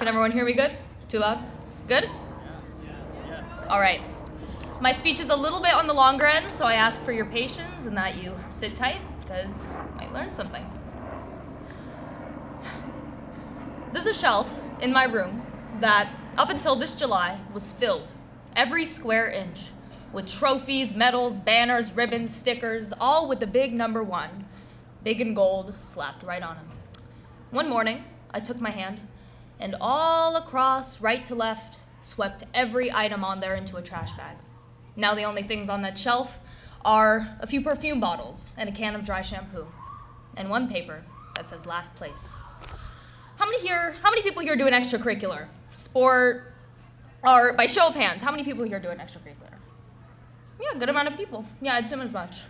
Can everyone hear me good? Too loud? Good? All right. My speech is a little bit on the longer end, so I ask for your patience and that you sit tight, because you might learn something. There's a shelf in my room that, up until this July, was filled, every square inch, with trophies, medals, banners, ribbons, stickers, all with the big number 1, big in gold, slapped right on them. One morning, I took my hand, and all across, right to left, swept every item on there into a trash bag. Now the only things on that shelf are a few perfume bottles and a can of dry shampoo, and one paper that says last place. How many people here do an extracurricular? Sport, or by show of hands, how many people here do an extracurricular? Yeah, good amount of people. Yeah, I'd assume as much.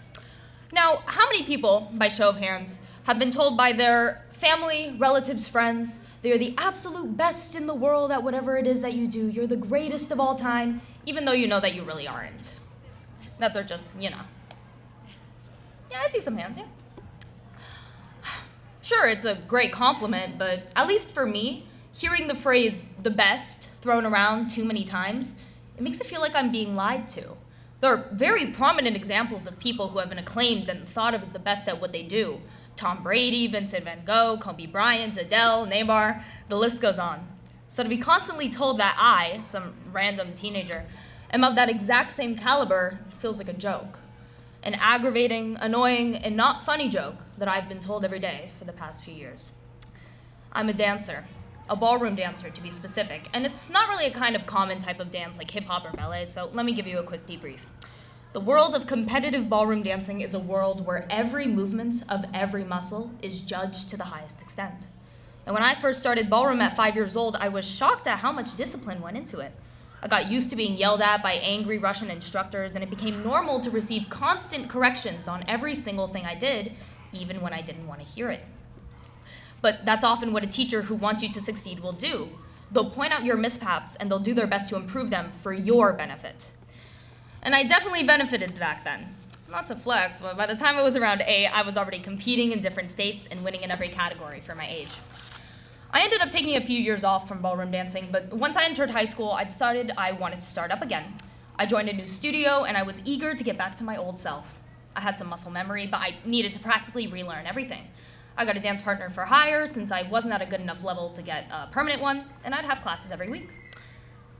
Now, how many people, by show of hands, have been told by their family, relatives, friends, they're the absolute best in the world at whatever it is that you do. You're the greatest of all time, even though you know that you really aren't. That they're just, Yeah, I see some hands, yeah. Sure, it's a great compliment, but at least for me, hearing the phrase the best thrown around too many times, it makes it feel like I'm being lied to. There are very prominent examples of people who have been acclaimed and thought of as the best at what they do. Tom Brady, Vincent van Gogh, Kobe Bryant, Adele, Neymar, the list goes on. So to be constantly told that I, some random teenager, am of that exact same caliber feels like a joke. An aggravating, annoying, and not funny joke that I've been told every day for the past few years. I'm a dancer, a ballroom dancer to be specific, and it's not really a kind of common type of dance like hip-hop or ballet, so let me give you a quick debrief. The world of competitive ballroom dancing is a world where every movement of every muscle is judged to the highest extent. And when I first started ballroom at 5 years old, I was shocked at how much discipline went into it. I got used to being yelled at by angry Russian instructors, and it became normal to receive constant corrections on every single thing I did, even when I didn't want to hear it. But that's often what a teacher who wants you to succeed will do. They'll point out your mishaps, and they'll do their best to improve them for your benefit. And I definitely benefited back then. Not to flex, but by the time I was around 8, I was already competing in different states and winning in every category for my age. I ended up taking a few years off from ballroom dancing, but once I entered high school, I decided I wanted to start up again. I joined a new studio, and I was eager to get back to my old self. I had some muscle memory, but I needed to practically relearn everything. I got a dance partner for hire since I wasn't at a good enough level to get a permanent one, and I'd have classes every week.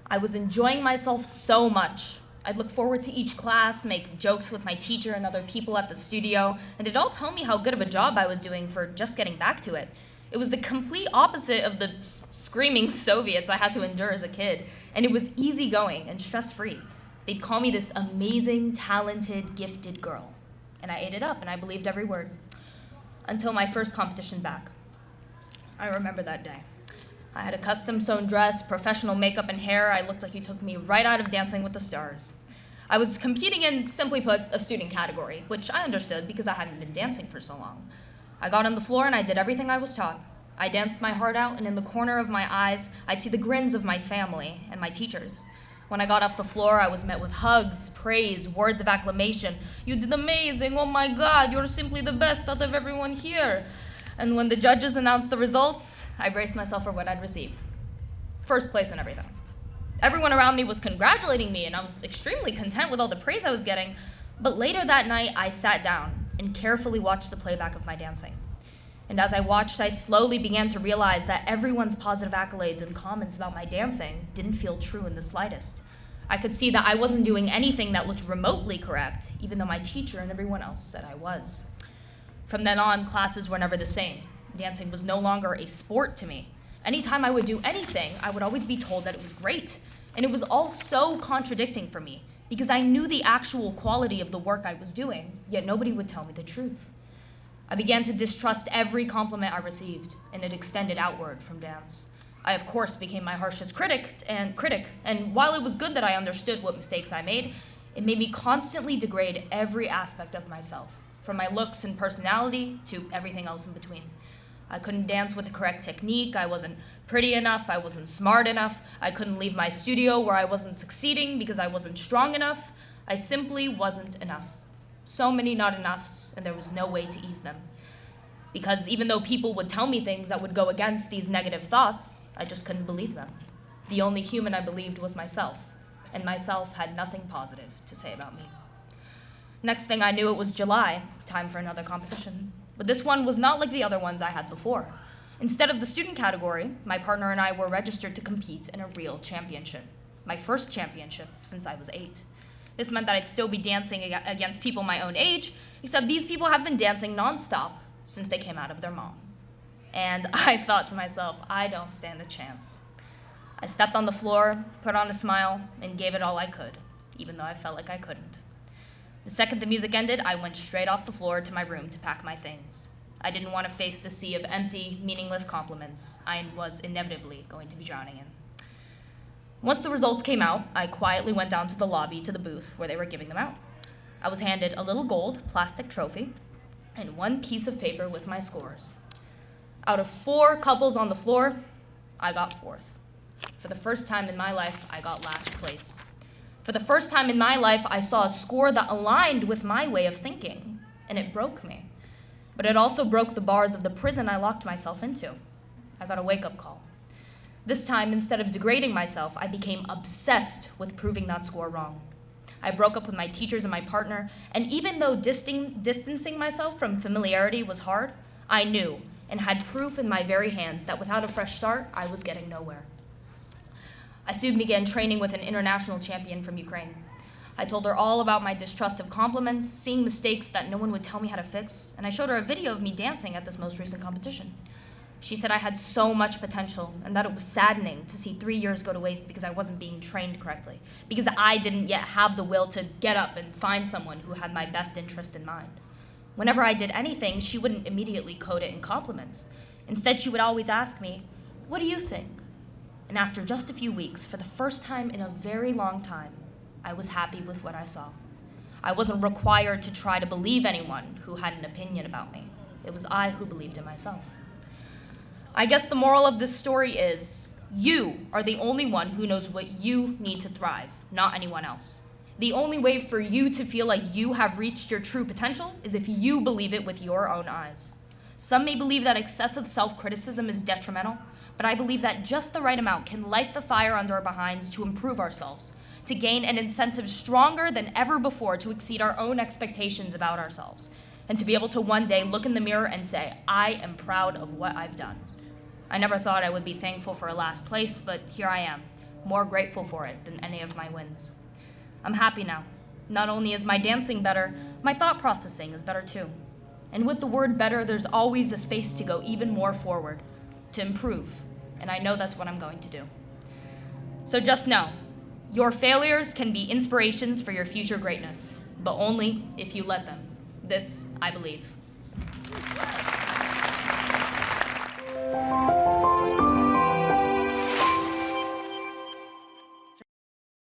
I was enjoying myself so much. I'd look forward to each class, make jokes with my teacher and other people at the studio, and they'd all tell me how good of a job I was doing for just getting back to it. It was the complete opposite of the screaming Soviets I had to endure as a kid, and it was easygoing and stress-free. They'd call me this amazing, talented, gifted girl, and I ate it up and I believed every word. Until my first competition back. I remember that day. I had a custom-sewn dress, professional makeup and hair. I looked like you took me right out of Dancing with the Stars. I was competing in, simply put, a student category, which I understood because I hadn't been dancing for so long. I got on the floor and I did everything I was taught. I danced my heart out, and in the corner of my eyes, I'd see the grins of my family and my teachers. When I got off the floor, I was met with hugs, praise, words of acclamation. You did amazing, oh my God, you're simply the best out of everyone here. And when the judges announced the results, I braced myself for what I'd receive. First place and everything. Everyone around me was congratulating me, and I was extremely content with all the praise I was getting. But later that night, I sat down and carefully watched the playback of my dancing. And as I watched, I slowly began to realize that everyone's positive accolades and comments about my dancing didn't feel true in the slightest. I could see that I wasn't doing anything that looked remotely correct, even though my teacher and everyone else said I was. From then on, classes were never the same. Dancing was no longer a sport to me. Anytime I would do anything, I would always be told that it was great. And it was all so contradicting for me, because I knew the actual quality of the work I was doing, yet nobody would tell me the truth. I began to distrust every compliment I received, and it extended outward from dance. I, of course, became my harshest critic, and while it was good that I understood what mistakes I made, it made me constantly degrade every aspect of myself, from my looks and personality to everything else in between. I couldn't dance with the correct technique, I wasn't pretty enough, I wasn't smart enough, I couldn't leave my studio where I wasn't succeeding because I wasn't strong enough. I simply wasn't enough. So many not enoughs, and there was no way to ease them. Because even though people would tell me things that would go against these negative thoughts, I just couldn't believe them. The only human I believed was myself, and myself had nothing positive to say about me. Next thing I knew, it was July, time for another competition. But this one was not like the other ones I had before. Instead of the student category, my partner and I were registered to compete in a real championship. My first championship since I was 8. This meant that I'd still be dancing against people my own age, except these people have been dancing nonstop since they came out of their mom. And I thought to myself, I don't stand a chance. I stepped on the floor, put on a smile, and gave it all I could, even though I felt like I couldn't. The second the music ended, I went straight off the floor to my room to pack my things. I didn't want to face the sea of empty, meaningless compliments I was inevitably going to be drowning in. Once the results came out, I quietly went down to the lobby to the booth where they were giving them out. I was handed a little gold plastic trophy and one piece of paper with my scores. Out of 4 couples on the floor, I got 4th. For the first time in my life, I got last place. For the first time in my life, I saw a score that aligned with my way of thinking, and it broke me. But it also broke the bars of the prison I locked myself into. I got a wake-up call. This time, instead of degrading myself, I became obsessed with proving that score wrong. I broke up with my teachers and my partner, and even though distancing myself from familiarity was hard, I knew and had proof in my very hands that without a fresh start, I was getting nowhere. I soon began training with an international champion from Ukraine. I told her all about my distrust of compliments, seeing mistakes that no one would tell me how to fix, and I showed her a video of me dancing at this most recent competition. She said I had so much potential and that it was saddening to see 3 years go to waste because I wasn't being trained correctly, because I didn't yet have the will to get up and find someone who had my best interest in mind. Whenever I did anything, she wouldn't immediately code it in compliments. Instead, she would always ask me, "What do you think?" And after just a few weeks, for the first time in a very long time, I was happy with what I saw. I wasn't required to try to believe anyone who had an opinion about me. It was I who believed in myself. I guess the moral of this story is, you are the only one who knows what you need to thrive, not anyone else. The only way for you to feel like you have reached your true potential is if you believe it with your own eyes. Some may believe that excessive self-criticism is detrimental, but I believe that just the right amount can light the fire under our behinds to improve ourselves, to gain an incentive stronger than ever before to exceed our own expectations about ourselves, and to be able to one day look in the mirror and say, I am proud of what I've done. I never thought I would be thankful for a last place, but here I am, more grateful for it than any of my wins. I'm happy now. Not only is my dancing better, my thought processing is better too. And with the word better, there's always a space to go even more forward, to improve, and I know that's what I'm going to do. So just know, your failures can be inspirations for your future greatness, but only if you let them. This, I believe.